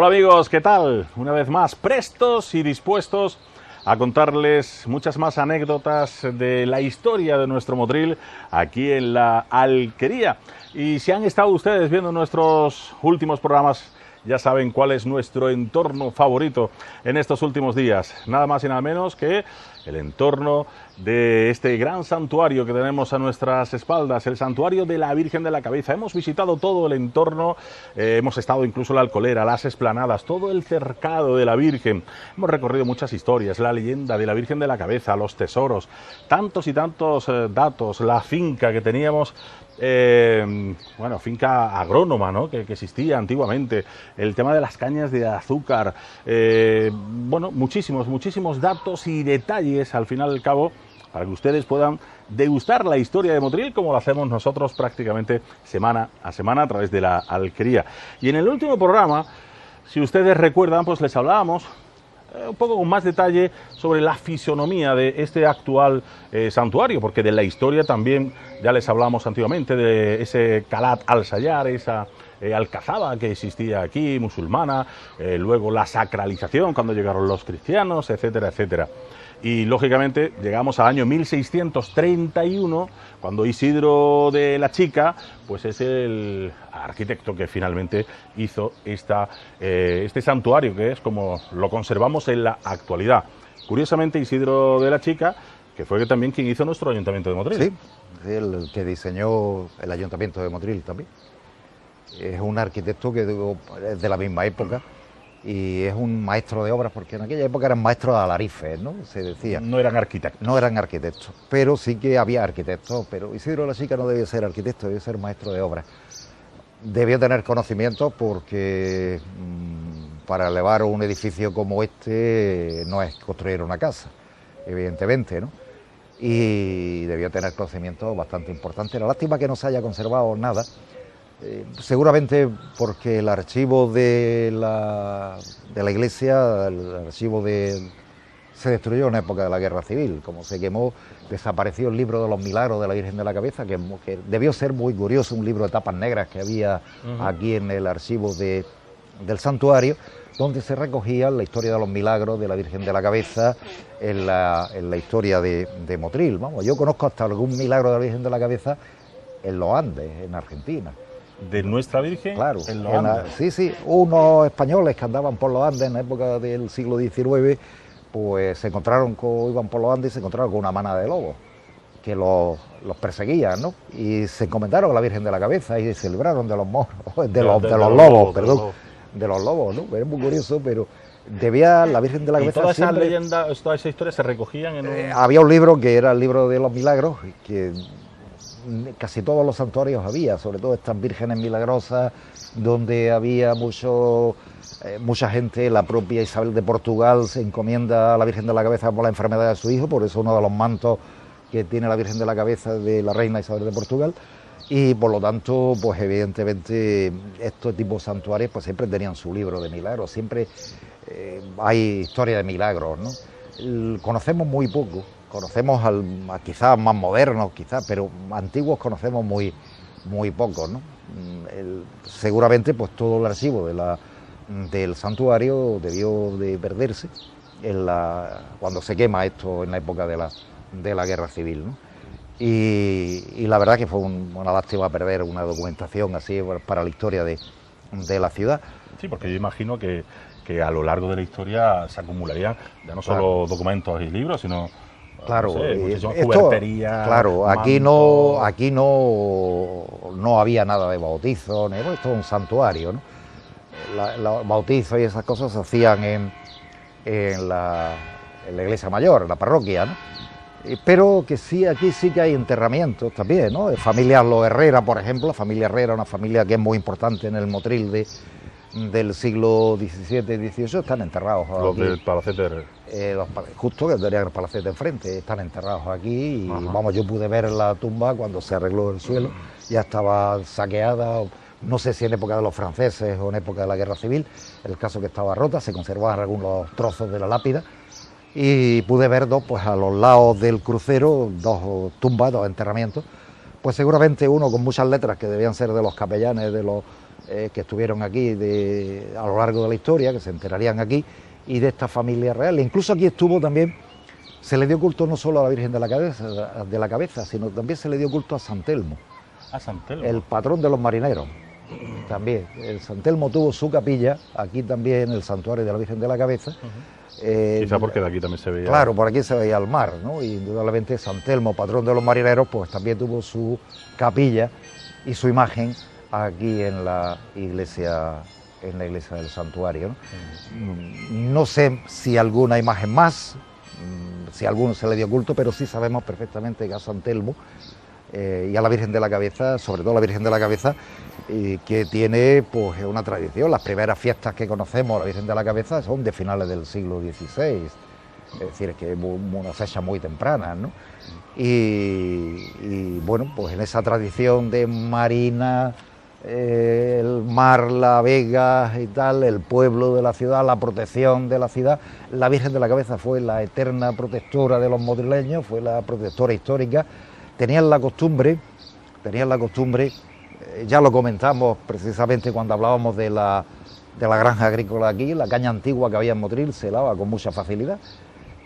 Hola amigos, ¿qué tal? Una vez más, prestos y dispuestos a contarles muchas más anécdotas de la historia de nuestro Motril aquí en la Alquería. Y si han estado ustedes viendo nuestros últimos programas, ya saben cuál es nuestro entorno favorito en estos últimos días. Nada más y nada menos que el entorno de este gran santuario que tenemos a nuestras espaldas, el santuario de la Virgen de la Cabeza. Hemos visitado todo el entorno, hemos estado incluso en la Alcolera, las esplanadas, todo el cercado de la Virgen. Hemos recorrido muchas historias, la leyenda de la Virgen de la Cabeza, los tesoros, tantos y tantos datos, la finca que teníamos. Bueno, finca agrónoma, ¿no? que existía antiguamente, el tema de las cañas de azúcar, bueno, muchísimos datos y detalles al final y al cabo para que ustedes puedan degustar la historia de Motril como lo hacemos nosotros prácticamente semana a semana a través de la Alquería. Y en el último programa, si ustedes recuerdan, pues les hablábamos un poco con más detalle sobre la fisonomía de este actual santuario, porque de la historia también ya les hablamos antiguamente de ese Calat al-Sayar, esa alcazaba que existía aquí, musulmana, luego la sacralización cuando llegaron los cristianos, etcétera, etcétera. Y lógicamente llegamos al año 1631, cuando Isidro de la Chica pues es el arquitecto que finalmente hizo este santuario, que es como lo conservamos en la actualidad. Curiosamente, Isidro de la Chica, que fue también quien hizo nuestro Ayuntamiento de Motril. Sí, el que diseñó el Ayuntamiento de Motril también. Es un arquitecto que es de la misma época. Y es un maestro de obras, porque en aquella época eran maestros de alarifes, ¿no? Se decía. No eran arquitectos. No eran arquitectos, pero sí que había arquitectos. Pero Isidro de la Chica no debía ser arquitecto, debía ser maestro de obras. Debió tener conocimientos porque para elevar un edificio como este no es construir una casa, evidentemente, ¿no? Y debió tener conocimientos bastante importantes. La lástima que no se haya conservado nada. Seguramente porque el archivo de la iglesia, se destruyó en época de la Guerra Civil. Como se quemó, desapareció el libro de los milagros de la Virgen de la Cabeza, que debió ser muy curioso, un libro de tapas negras que había aquí en el archivo del santuario, donde se recogía la historia de los milagros de la Virgen de la Cabeza en la historia de Motril. Vamos, yo conozco hasta algún milagro de la Virgen de la Cabeza en los Andes, en Argentina. ¿De nuestra Virgen? Claro, en los Andes. Sí, unos españoles que andaban por los Andes en la época del siglo XIX, pues se encontraron iban por los Andes y se encontraron con una manada de lobos que los perseguían, ¿no? Y se encomendaron a la Virgen de la Cabeza y se libraron de los moros, de los lobos, de los lobos, ¿no? Es muy curioso, pero debía la Virgen de la Cabeza. ¿Y todas esas siempre... leyendas, toda esa historia se recogían en un... Había un libro que era el libro de los milagros, que casi todos los santuarios había, sobre todo estas vírgenes milagrosas, donde había mucha gente. La propia Isabel de Portugal se encomienda a la Virgen de la Cabeza por la enfermedad de su hijo, por eso uno de los mantos que tiene la Virgen de la Cabeza de la reina Isabel de Portugal, y por lo tanto, pues evidentemente estos tipos de santuarios pues siempre tenían su libro de milagros, siempre hay historia de milagros, ¿no? Conocemos muy poco. Conocemos quizás más modernos, pero antiguos conocemos muy pocos, ¿no? Seguramente pues todo el archivo del santuario debió de perderse cuando se quema esto en la época de la Guerra Civil, ¿no? Y la verdad que fue una lástima perder una documentación así para la historia de la ciudad. Sí, porque yo imagino que a lo largo de la historia se acumularían ya no solo documentos y libros, sino... Claro, no sé, cubertería, claro, aquí no había nada de bautizo, esto es un santuario, ¿no? Los bautizos y esas cosas se hacían en la iglesia mayor, en la parroquia, ¿no? Pero que sí, aquí sí que hay enterramientos también, ¿no? Familias Los Herrera, por ejemplo, la familia Herrera, una familia que es muy importante en el Motril del siglo XVII y XVIII, están enterrados los aquí. Del Palacete Herrera. Justo que tendría el palacete enfrente, están enterrados aquí y vamos, yo pude ver la tumba cuando se arregló el suelo, ya estaba saqueada, no sé si en época de los franceses o en época de la Guerra Civil, el caso que estaba rota, se conservaban algunos trozos de la lápida y pude ver pues a los lados del crucero, dos tumbas, dos enterramientos, pues seguramente uno con muchas letras que debían ser de los capellanes de los que estuvieron aquí a lo largo de la historia, que se enterarían aquí, y de esta familia real. Incluso aquí estuvo también, se le dio culto no solo a la Virgen de la Cabeza, sino también se le dio culto a San Telmo. A San Telmo. El patrón de los marineros. También, el San Telmo tuvo su capilla, aquí también el santuario de la Virgen de la Cabeza. Quizá porque de aquí también se veía. Claro, por aquí se veía el mar, ¿no? Y indudablemente San Telmo, patrón de los marineros, pues también tuvo su capilla y su imagen aquí en la iglesia del santuario, ¿no? No sé si alguna imagen más, si a alguno se le dio culto, pero sí sabemos perfectamente que a San Telmo y a la Virgen de la Cabeza, sobre todo la Virgen de la Cabeza, que tiene pues una tradición. Las primeras fiestas que conocemos a la Virgen de la Cabeza son de finales del siglo XVI, es decir, que es una fecha muy temprana, ¿no? Y bueno, pues en esa tradición de marina, el mar, la vega y tal, el pueblo de la ciudad, la protección de la ciudad, la Virgen de la Cabeza fue la eterna protectora de los madrileños, fue la protectora histórica. Tenían la costumbre, ya lo comentamos precisamente cuando hablábamos de la granja agrícola aquí, la caña antigua que había en Motril se lava con mucha facilidad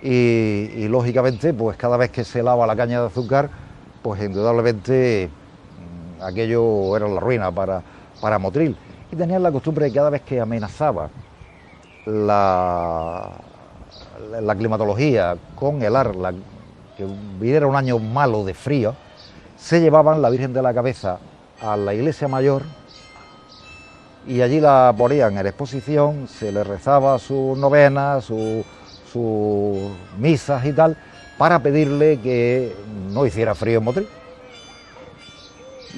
y lógicamente pues cada vez que se lava la caña de azúcar, pues indudablemente aquello era la ruina para Motril. Y tenían la costumbre de que cada vez que amenazaba la climatología con helar, que hubiera un año malo de frío, se llevaban la Virgen de la Cabeza a la iglesia mayor y allí la ponían en exposición, se le rezaba sus novenas, sus misas y tal, para pedirle que no hiciera frío en Motril.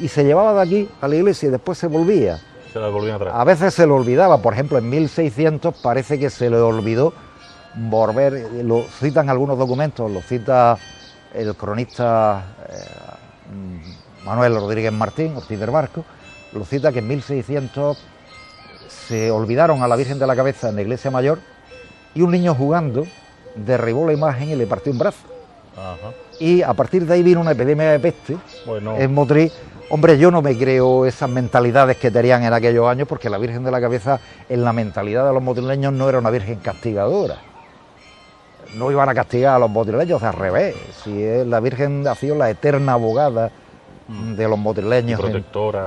Y se llevaba de aquí a la iglesia y después se volvía. Se la volvían a traer. A veces se le olvidaba, por ejemplo en 1600 parece que se le olvidó volver, lo citan algunos documentos, lo cita el cronista Manuel Rodríguez Martín, Ortiz del Barco, lo cita que en 1600 se olvidaron a la Virgen de la Cabeza en la iglesia mayor y un niño jugando derribó la imagen y le partió un brazo. Ajá. Y a partir de ahí vino una epidemia de peste en Motril. Hombre, yo no me creo esas mentalidades que tenían en aquellos años, porque la Virgen de la Cabeza en la mentalidad de los motrileños no era una virgen castigadora. No iban a castigar a los motrileños, al revés. Si la Virgen ha sido la eterna abogada de los motrileños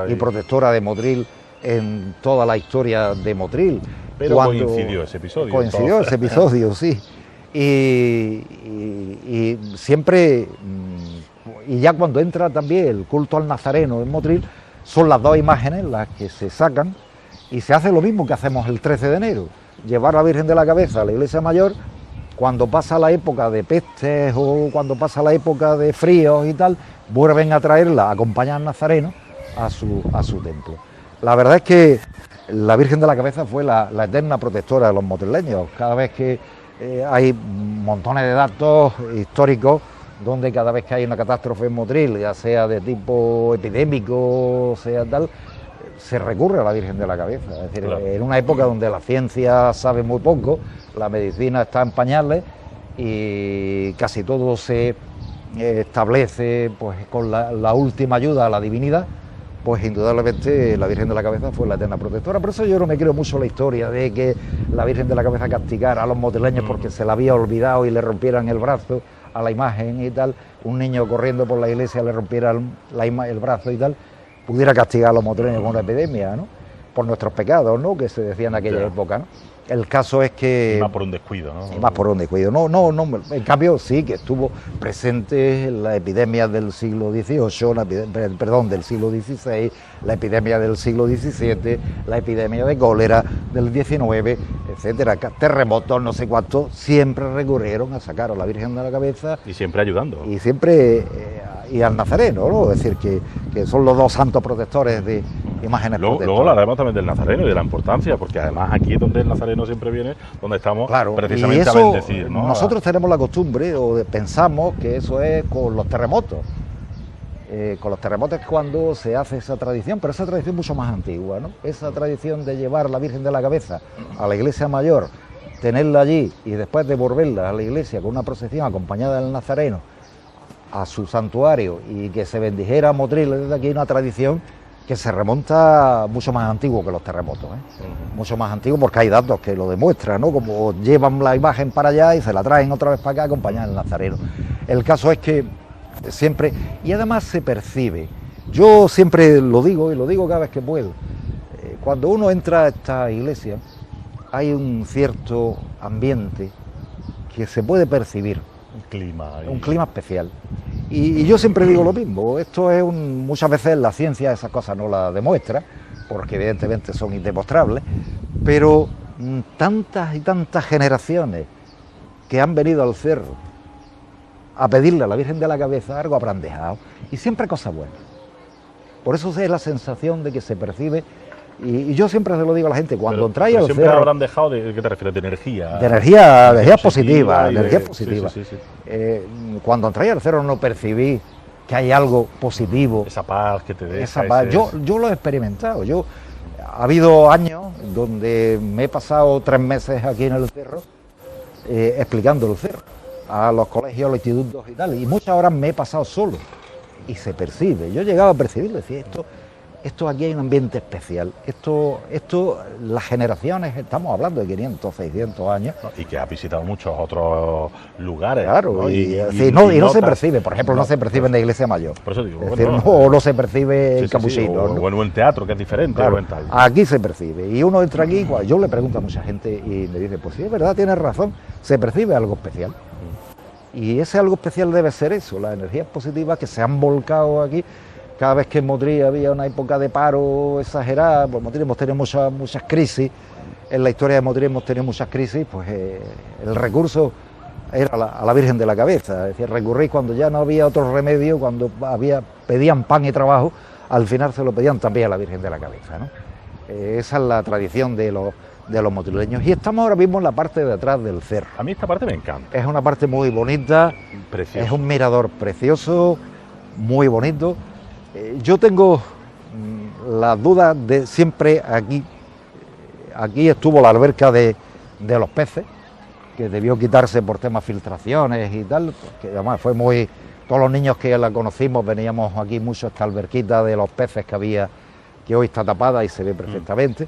y protectora de Motril en toda la historia de Motril. Pero coincidió ese episodio. Coincidió ese episodio, sí. Y siempre, y ya cuando entra también el culto al Nazareno en Motril, son las dos imágenes las que se sacan y se hace lo mismo que hacemos el 13 de enero, llevar a la Virgen de la Cabeza a la iglesia mayor cuando pasa la época de pestes o cuando pasa la época de fríos y tal, vuelven a traerla, a acompañar al Nazareno a su templo. La verdad es que la Virgen de la Cabeza fue la eterna protectora de los motrileños. Cada vez que hay montones de datos históricos donde cada vez que hay una catástrofe en Motril, ya sea de tipo epidémico, sea tal, se recurre a la Virgen de la Cabeza. Es decir, claro, en una época donde la ciencia sabe muy poco, la medicina está en pañales y casi todo se establece pues con la última ayuda a la divinidad, pues indudablemente la Virgen de la Cabeza fue la eterna protectora. Por eso yo no me creo mucho la historia de que la Virgen de la Cabeza castigara a los motrileños porque se la había olvidado y le rompieran el brazo a la imagen y tal, un niño corriendo por la iglesia le rompiera el brazo y tal, pudiera castigar a los motrileños con una epidemia, ¿no? Por nuestros pecados, ¿no? Que se decía en aquella época, ¿no? El caso es que... Y más por un descuido, ¿no? Y más por un descuido. No, en cambio sí que estuvo presente la epidemia del siglo XVIII, del siglo XVI, la epidemia del siglo XVII, la epidemia de cólera del XIX, etcétera, terremotos, no sé cuántos, siempre recurrieron a sacar a la Virgen de la Cabeza. Y siempre ayudando. Y siempre... y al Nazareno, ¿no? Es decir, que son los dos santos protectores de imágenes protectoras. Luego hablaremos también del Nazareno y de la importancia, porque además aquí es donde el Nazareno siempre viene, donde estamos, claro, precisamente a bendecir, ¿no? Nosotros tenemos la costumbre, pensamos que eso es con los terremotos. Con los terremotos es cuando se hace esa tradición, pero esa tradición es mucho más antigua, ¿no? Esa tradición de llevar la Virgen de la Cabeza a la iglesia mayor, tenerla allí y después devolverla a la iglesia con una procesión acompañada del Nazareno a su santuario y que se bendijera Motril, desde aquí una tradición que se remonta mucho más antiguo que los terremotos, mucho más antiguo, porque hay datos que lo demuestran, ¿no? Como llevan la imagen para allá y se la traen otra vez para acá acompañada del nazareno. El caso es que siempre, y además se percibe, yo siempre lo digo y lo digo cada vez que puedo, cuando uno entra a esta iglesia hay un cierto ambiente que se puede percibir, un clima especial. Y yo siempre digo lo mismo, esto es muchas veces la ciencia esas cosas no las demuestra, porque evidentemente son indemostrables, pero tantas y tantas generaciones que han venido al cerro a pedirle a la Virgen de la Cabeza algo habrán dejado, y siempre cosas buenas. Por eso es la sensación de que se percibe, y yo siempre se lo digo a la gente, cuando entráis al cerro... Siempre habrán dejado, ¿de qué te refieres? ¿De energía? De energía positiva, energía positiva. Sí. Cuando entráis al cerro no percibís que hay algo positivo. Esa paz que te deja. Esa paz. Yo lo he experimentado. Ha habido años donde me he pasado 3 meses aquí en el cerro explicando el cerro a los colegios, a los institutos y tal, y muchas horas me he pasado solo y se percibe. Yo he llegado a percibir, decía, esto aquí hay un ambiente especial, esto las generaciones, estamos hablando de 500, 600 años. Y que ha visitado muchos otros lugares. Claro, ¿no? y no se percibe, por ejemplo, no se percibe en la iglesia mayor. Por eso digo, es decir, no se percibe en Capuchino. O en el teatro, que es diferente. Claro, aquí se percibe, y uno entra aquí, yo le pregunto a mucha gente y me dice, pues sí, es verdad, tienes razón, se percibe algo especial. Y ese algo especial debe ser eso, las energías positivas que se han volcado aquí. Cada vez que en Motril había una época de paro exagerada, pues Motril hemos tenido muchas crisis, en la historia de Motril hemos tenido muchas crisis, pues el recurso era a la Virgen de la Cabeza, es decir, recurrir cuando ya no había otro remedio, cuando pedían pan y trabajo, al final se lo pedían también a la Virgen de la Cabeza, ¿no? Esa es la tradición de los motrileños, y estamos ahora mismo en la parte de atrás del cerro. A mí esta parte me encanta. Es una parte muy bonita, precioso. Es un mirador precioso, muy bonito. Yo tengo las dudas de siempre aquí estuvo la alberca de los peces, que debió quitarse por temas filtraciones y tal, que además fue todos los niños que la conocimos veníamos aquí mucho a esta alberquita de los peces que había, que hoy está tapada y se ve perfectamente.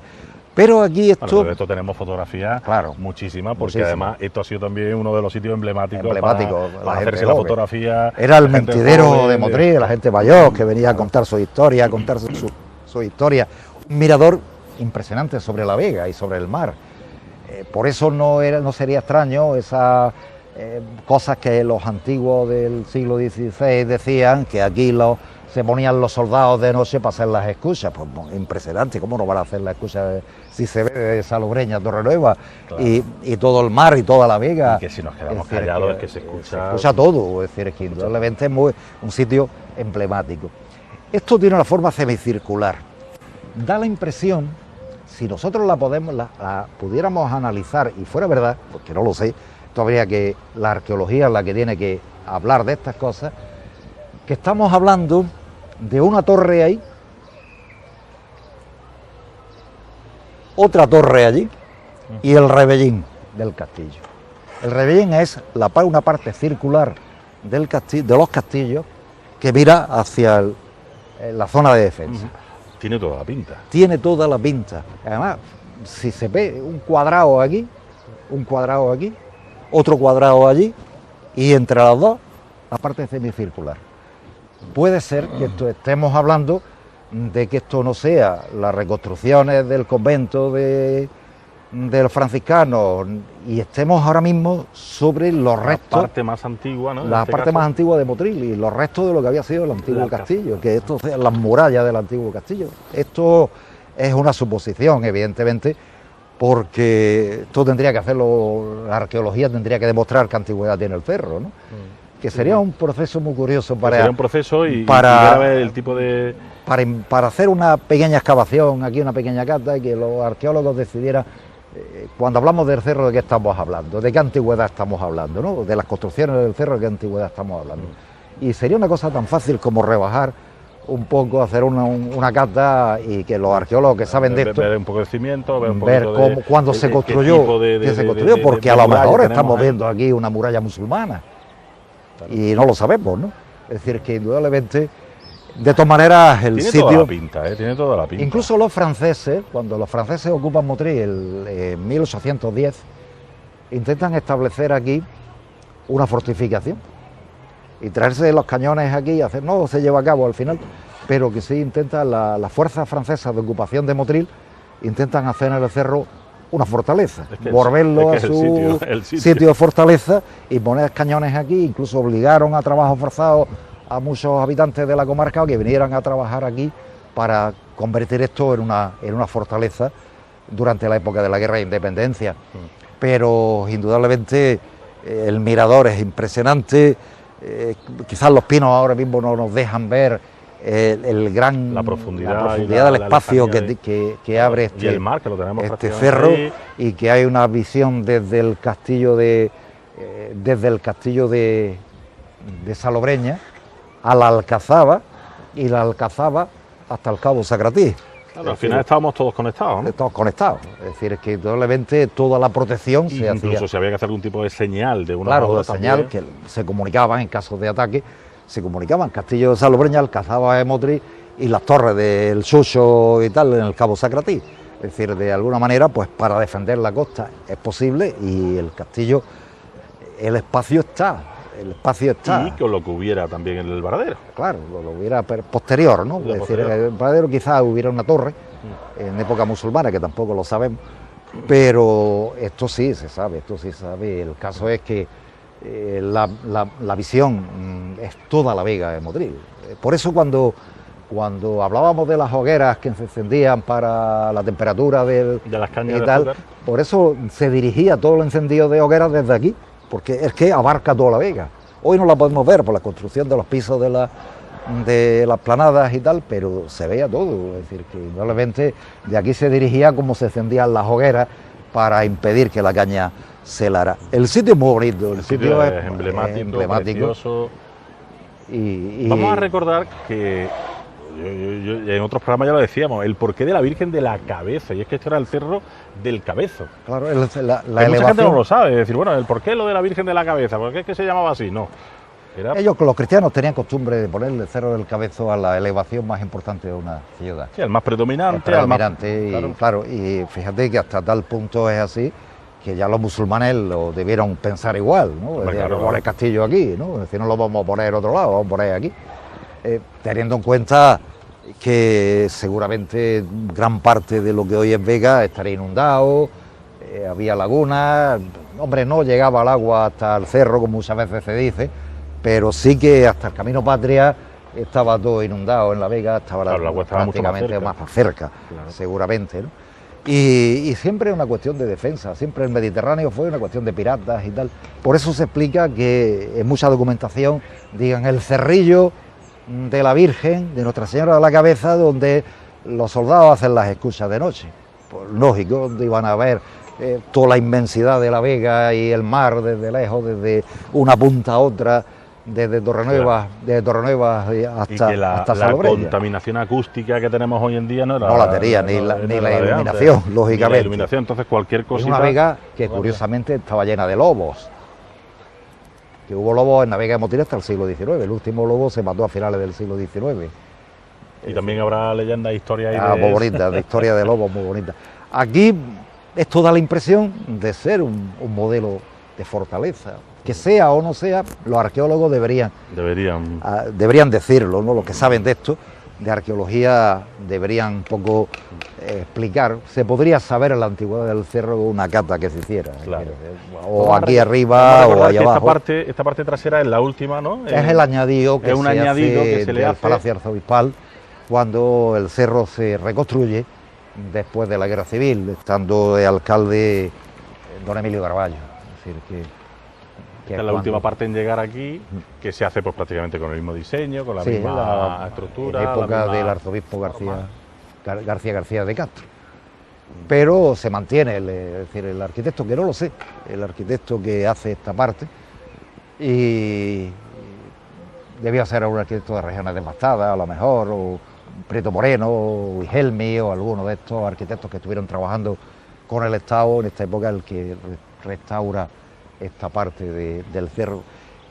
Pero aquí de esto tenemos fotografías, claro, muchísimas, porque además esto ha sido también uno de los sitios emblemáticos para hacerse la fotografía. Era el mentidero de Motril, la gente mayor que venía a contar su historia, a contar su historia. Un mirador impresionante sobre la vega y sobre el mar. Por eso no sería extraño esas cosas que los antiguos del siglo XVI decían, que aquí se ponían los soldados de noche para hacer las escuchas. Pues impresionante, ¿cómo no van a hacer las escuchas si se ve de Salobreña, Torrenueva, claro, y todo el mar y toda la vega? Y que si nos quedamos callados es que se escucha todo, es decir, es que indudablemente es un sitio emblemático. Esto tiene una forma semicircular. Da la impresión, si nosotros la pudiéramos analizar y fuera verdad, porque no lo sé, todavía que la arqueología es la que tiene que hablar de estas cosas, que estamos hablando de una torre ahí, otra torre allí y el rebellín del castillo. El rebellín es una parte circular del castillo, de los castillos, que mira hacia la zona de defensa. Tiene toda la pinta. Tiene toda la pinta. Además, si se ve un cuadrado aquí, otro cuadrado allí, y entre los dos, la parte semicircular. Puede ser que estemos hablando de que esto no sea las reconstrucciones del convento de los franciscanos y estemos ahora mismo sobre los restos... La parte más antigua, ¿no? La parte más antigua de Motril y los restos de lo que había sido el antiguo castillo, que esto sea las murallas del antiguo castillo. Esto es una suposición, evidentemente, porque esto tendría que hacerlo, la arqueología tendría que demostrar qué antigüedad tiene el cerro, ¿no? Que sería un proceso muy curioso para... Sería un proceso y ver el tipo de... Para hacer una pequeña excavación, aquí una pequeña cata, y que los arqueólogos decidieran, cuando hablamos del cerro, de qué estamos hablando, de qué antigüedad estamos hablando, ¿no? De las construcciones del cerro, de qué antigüedad estamos hablando. Y sería una cosa tan fácil como rebajar un poco, hacer una cata y que los arqueólogos que saben de esto... Ver un poco de cimiento, ver cuándo se construyó, porque a lo mejor estamos viendo aquí una muralla musulmana y no lo sabemos, ¿no? Es decir, que indudablemente De todas maneras, el Tiene sitio... toda la pinta, tiene toda la pinta. Incluso los franceses, cuando los franceses ocupan Motril en 1810, intentan establecer aquí una fortificación y traerse los cañones aquí y hacer... No se lleva a cabo al final, pero que sí intentan las fuerzas francesas de ocupación de Motril, intentan hacer en el cerro una fortaleza, volverlo a su sitio de fortaleza y poner cañones aquí. Incluso obligaron a trabajo forzado a muchos habitantes de la comarca que vinieran a trabajar aquí para convertir esto en una fortaleza durante la época de la Guerra de Independencia. Pero indudablemente el mirador es impresionante, quizás los pinos ahora mismo no nos dejan ver la profundidad del espacio que abre y el mar, que lo tenemos este cerro ahí. Y que hay una visión desde el castillo de Salobreña a la Alcazaba y la Alcazaba hasta el Cabo Sacratí. Claro, al final estábamos todos conectados, ¿no? Todos conectados, es decir, es que indudablemente toda la protección se hacía. Incluso si había que hacer algún tipo de señal de una claro, de señal que se comunicaban en caso de ataque, se comunicaban Castillo de Salobreña, Alcazaba de Motril y las torres del Xuxo y tal en el Cabo Sacratí. Es decir, de alguna manera, pues para defender la costa es posible y el castillo, el espacio está. Y que lo que hubiera también en el Varadero. Claro, lo hubiera posterior, ¿no? Es decir, en el Varadero quizás hubiera una torre en época musulmana, que tampoco lo sabemos, pero esto sí se sabe, El caso es que la visión es toda la vega de Motril. Por eso cuando hablábamos de las hogueras que se encendían para la temperatura de las cañas y tal, por eso se dirigía todo el encendido de hogueras desde aquí, porque es que abarca toda la vega. Hoy no la podemos ver por la construcción de los pisos de las planadas y tal, pero se veía todo. Es decir, que indudablemente de aquí se dirigía como se encendían las hogueras para impedir que la caña se helara. El sitio es muy bonito, el sitio es emblemático. Precioso. Vamos a recordar que en otros programas ya lo decíamos, el porqué de la Virgen de la Cabeza, y es que esto era el cerro del Cabezo. Claro, mucha gente no lo sabe, es decir, bueno, el porqué lo de la Virgen de la Cabeza, ¿por qué es que se llamaba así? No. Ellos, los cristianos, tenían costumbre de poner el cerro del Cabezo a la elevación más importante de una ciudad. Sí, el más predominante. Claro, y fíjate que hasta tal punto es así que ya los musulmanes lo debieron pensar igual, ¿no? Poner el castillo aquí, ¿no? Es decir, no lo vamos a poner en otro lado, vamos a poner aquí. Teniendo en cuenta que seguramente gran parte de lo que hoy es Vega estaría inundado, había lagunas, hombre, no llegaba el agua hasta el cerro, como muchas veces se dice, pero sí que hasta el Camino Patria estaba todo inundado en la Vega, estaba prácticamente más cerca, seguramente, ¿no? Y siempre es una cuestión de defensa, siempre el Mediterráneo fue una cuestión de piratas y tal. Por eso se explica que en mucha documentación digan el cerrillo de la Virgen, de Nuestra Señora de la Cabeza, donde los soldados hacen las escuchas de noche. Pues lógico, donde iban a ver toda la inmensidad de la Vega y el mar desde lejos, desde una punta a otra, desde Torrenueva, hasta la Salobreña. La contaminación acústica que tenemos hoy en día no la tenía, ni la iluminación, lógicamente. Ni la iluminación, entonces cualquier cosita... Es una vega que curiosamente estaba llena de lobos. Que hubo lobos en la Vega de Motril hasta el siglo XIX. El último lobo se mató a finales del siglo XIX. Y también habrá leyendas, historias ahí muy bonitas, de historia de lobos muy bonitas. Aquí esto da la impresión de ser un modelo de fortaleza. Que sea o no sea, los arqueólogos deberían decirlo, ¿no? Los que saben de esto, de arqueología, deberían un poco explicar. Se podría saber en la antigüedad del cerro una cata que se hiciera. Claro. O aquí arriba o allá abajo. Esta parte trasera es la última, ¿no? Es el añadido que se le hace al Palacio Arzobispal cuando el cerro se reconstruye después de la Guerra Civil, estando de alcalde don Emilio Carballo. Es decir, que esta es la última parte en llegar aquí, que se hace pues prácticamente con el mismo diseño, con la misma estructura. En época del arzobispo García de Castro. Pero se mantiene, es decir, el arquitecto, que no lo sé, el arquitecto que hace esta parte, y debía ser un arquitecto de regiones devastadas, a lo mejor, o Prieto Moreno, o Wilhelmi, o alguno de estos arquitectos que estuvieron trabajando con el Estado en esta época, el que restaura esta parte del cerro.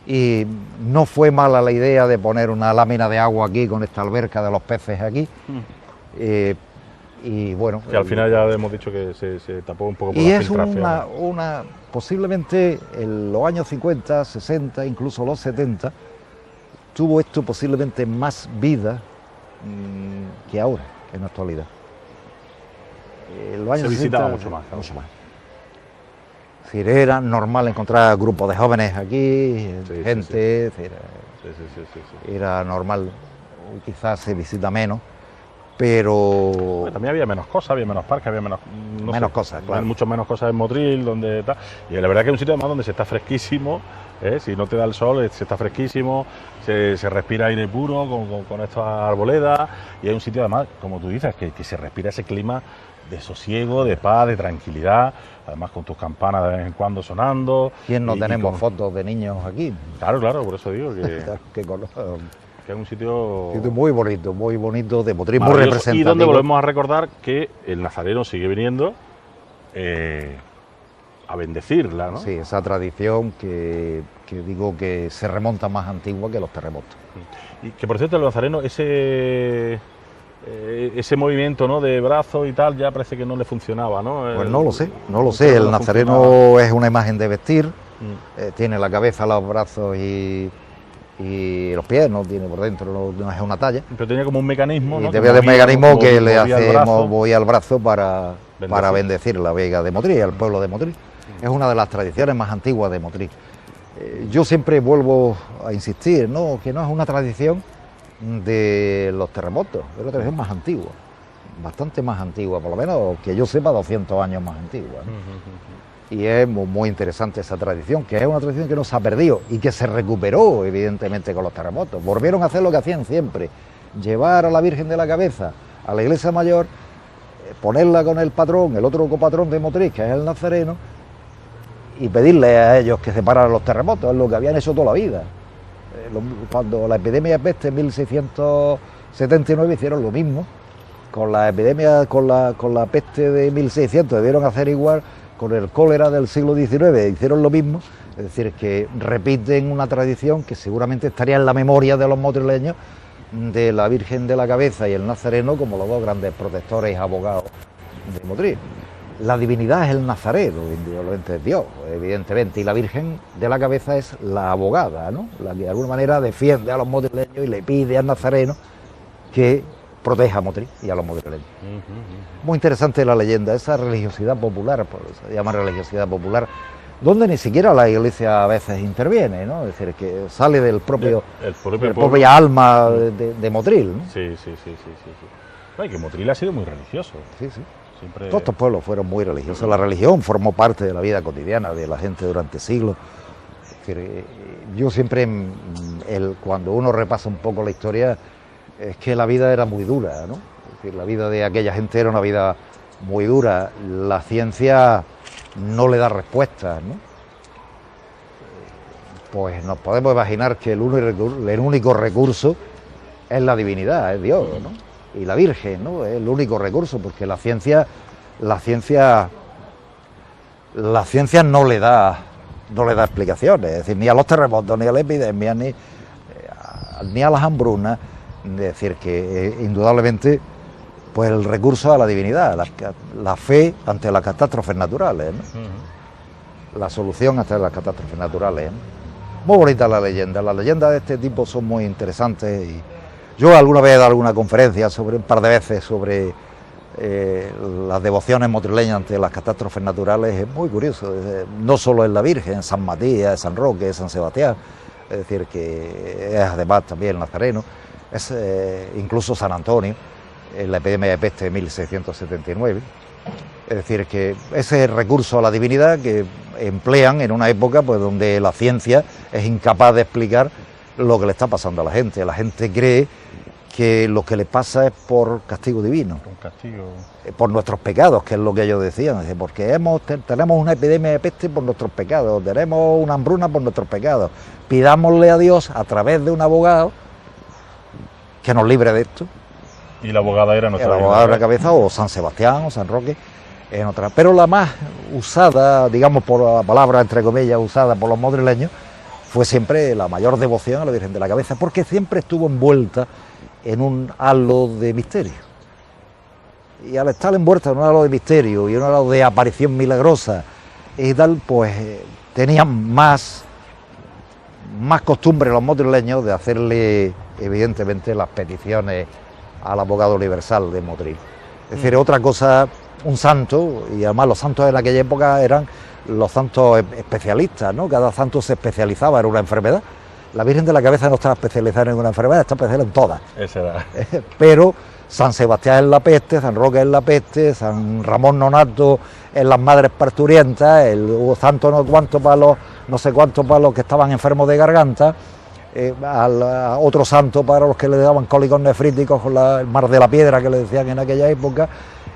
y no fue mala la idea de poner una lámina de agua aquí con esta alberca de los peces aquí. Y bueno, que al final ya hemos dicho que se tapó un poco por y la es filtración. posiblemente en los años 50, 60, incluso los 70, tuvo esto posiblemente más vida que ahora, en la actualidad. En los años Se visitaba 60, mucho más, claro. mucho más. Es decir, era normal encontrar grupos de jóvenes aquí, Sí, gente, es decir, Sí. era normal. Hoy quizás se visita menos, pero Bueno, también había menos cosas, había menos parques, había menos cosas, claro. mucho menos cosas en Motril, donde tal. Y la verdad que es un sitio además donde se está fresquísimo, si no te da el sol, se está fresquísimo, se respira aire puro con estas arboledas, y es un sitio además, como tú dices, que se respira ese clima de sosiego, de paz, de tranquilidad, además con tus campanas de vez en cuando sonando. ¿Quién no tenemos fotos de niños aquí? Claro, por eso digo que es un sitio muy bonito de Motril, muy maravilloso. representativo. Y donde volvemos a recordar que el nazareno sigue viniendo a bendecirla, ¿no? Sí, esa tradición que digo que se remonta más antigua que los terremotos. Y que por cierto el nazareno, ese movimiento, ¿no?, de brazos y tal, ya parece que no le funcionaba, ¿no? Pues no lo sé. El nazareno es una imagen de vestir, tiene la cabeza, los brazos y los pies, no tiene por dentro, no es una talla. Pero tenía como un mecanismo, y ¿no? tenía un mecanismo que le hacemos, voy al brazo para Bendecir. bendecir la vega de Motril, el pueblo de Motril. Es una de las tradiciones más antiguas de Motril. Yo siempre vuelvo a insistir, ¿no?, que no es una tradición de los terremotos, es una tradición más antigua, bastante más antigua, por lo menos que yo sepa 200 años más antigua, ¿no? Y es muy interesante esa tradición, que es una tradición que no se ha perdido y que se recuperó evidentemente con los terremotos. Volvieron a hacer lo que hacían siempre, llevar a la Virgen de la Cabeza a la iglesia mayor, ponerla con el patrón, el otro copatrón de Motril, que es el nazareno, y pedirle a ellos que se pararan los terremotos, es lo que habían hecho toda la vida. Cuando la epidemia de peste en 1679 hicieron lo mismo, con la epidemia, con la peste de 1600 debieron hacer igual, con el cólera del siglo XIX hicieron lo mismo, es decir, que repiten una tradición que seguramente estaría en la memoria de los motrileños, de la Virgen de la Cabeza y el nazareno como los dos grandes protectores y abogados de Motril. La divinidad es el nazareno, indudablemente es Dios, evidentemente, y la Virgen de la Cabeza es la abogada, ¿no?, la que de alguna manera defiende a los motrileños y le pide al nazareno que proteja a Motril y a los motrileños. Muy interesante la leyenda, esa religiosidad popular, se llama religiosidad popular, donde ni siquiera la Iglesia a veces interviene, ¿no?, es decir, que sale del propio propia alma de Motril, ¿no? Sí. No, y que Motril ha sido muy religioso. Sí. Siempre... Todos estos pueblos fueron muy religiosos. La religión formó parte de la vida cotidiana de la gente durante siglos. Es decir, yo siempre, cuando uno repasa un poco la historia, es que la vida era muy dura, ¿no? Es decir, la vida de aquella gente era una vida muy dura. La ciencia no le da respuestas, ¿no? Pues nos podemos imaginar que el único recurso es la divinidad, es Dios, ¿no? Y la Virgen, ¿no?, es el único recurso, porque la ciencia no le da explicaciones, es decir, ni a los terremotos, ni a la epidemia, ni a las hambrunas, es decir, que indudablemente pues el recurso a la divinidad, la fe ante las catástrofes naturales, ¿no? La solución ante las catástrofes naturales, ¿no? Muy bonita la leyenda, las leyendas de este tipo son muy interesantes y yo alguna vez he dado alguna conferencia un par de veces sobre las devociones motrileñas ante las catástrofes naturales, es muy curioso, no solo en la Virgen, en San Matías, San Roque, San Sebastián, es decir, que es además también nazareno, es incluso San Antonio, en la epidemia de peste de 1679, es decir, que ese recurso a la divinidad que emplean en una época pues donde la ciencia es incapaz de explicar lo que le está pasando a la gente cree que lo que le pasa es por castigo divino, un castigo por nuestros pecados, que es lo que ellos decían, porque tenemos una epidemia de peste por nuestros pecados, tenemos una hambruna por nuestros pecados, pidámosle a Dios a través de un abogado que nos libre de esto. Y la abogada era nuestra abogada de la Cabeza, o San Sebastián, o San Roque, en otra. Pero la más usada, digamos por la palabra entre comillas, usada por los motrileños, fue siempre la mayor devoción a la Virgen de la Cabeza, porque siempre estuvo envuelta en un halo de misterio. Y al estar envuelta en un halo de misterio y en un halo de aparición milagrosa y tal, pues tenían más costumbre los motrileños de hacerle, evidentemente, las peticiones al abogado universal de Motril. Es decir, otra cosa, un santo, y además los santos en aquella época eran los santos especialistas, ¿no? Cada santo se especializaba en una enfermedad. La Virgen de la Cabeza no estaba especializada en una enfermedad, está especializada en todas. Esa era. Pero San Sebastián en la peste, San Roque en la peste, San Ramón Nonato en las madres parturientas, el santo no sé cuánto para los que estaban enfermos de garganta, otro santo para los que le daban cólicos nefríticos con el mar de la piedra que le decían en aquella época,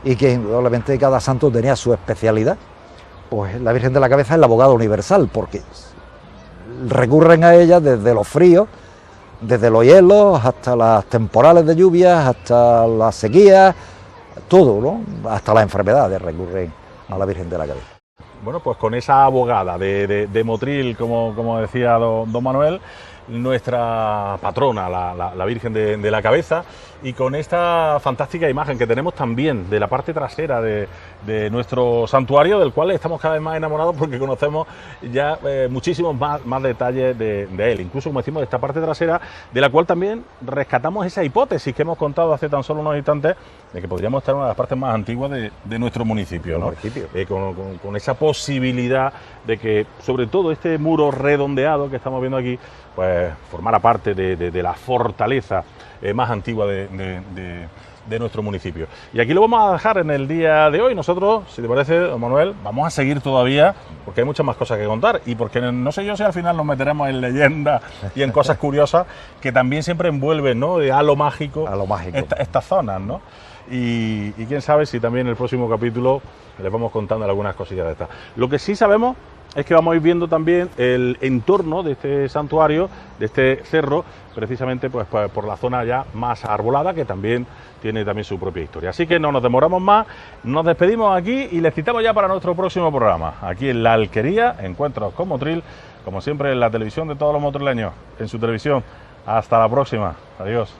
y que indudablemente cada santo tenía su especialidad. Pues la Virgen de la Cabeza es el abogado universal, porque recurren a ella desde los fríos, desde los hielos, hasta las temporales de lluvias, hasta las sequías, todo, ¿no? Hasta las enfermedades recurren a la Virgen de la Cabeza. Bueno, pues con esa abogada de Motril, como decía don Manuel, nuestra patrona, la Virgen de la Cabeza, y con esta fantástica imagen que tenemos también de la parte trasera de nuestro santuario, del cual estamos cada vez más enamorados porque conocemos ya muchísimos más detalles de él, incluso, como decimos, de esta parte trasera, de la cual también rescatamos esa hipótesis que hemos contado hace tan solo unos instantes, de que podríamos estar en una de las partes más antiguas de nuestro municipio, ¿no? Con esa posibilidad de que, sobre todo, este muro redondeado que estamos viendo aquí, pues formara parte de la fortaleza más antigua de nuestro municipio. Y aquí lo vamos a dejar en el día de hoy. Nosotros, si te parece, don Manuel, vamos a seguir todavía, porque hay muchas más cosas que contar, y porque no sé yo si al final nos meteremos en leyendas y en cosas curiosas que también siempre envuelven, ¿no?, de halo mágico, estas zonas, ¿no? Y quién sabe si también en el próximo capítulo les vamos contando algunas cosillas de estas. Lo que sí sabemos es que vamos a ir viendo también el entorno de este santuario, de este cerro, precisamente pues por la zona ya más arbolada, que también tiene también su propia historia. Así que no nos demoramos más, nos despedimos aquí y les citamos ya para nuestro próximo programa, aquí en La Alquería, Encuentros con Motril, como siempre en la televisión de todos los motrileños, en su televisión. Hasta la próxima, adiós.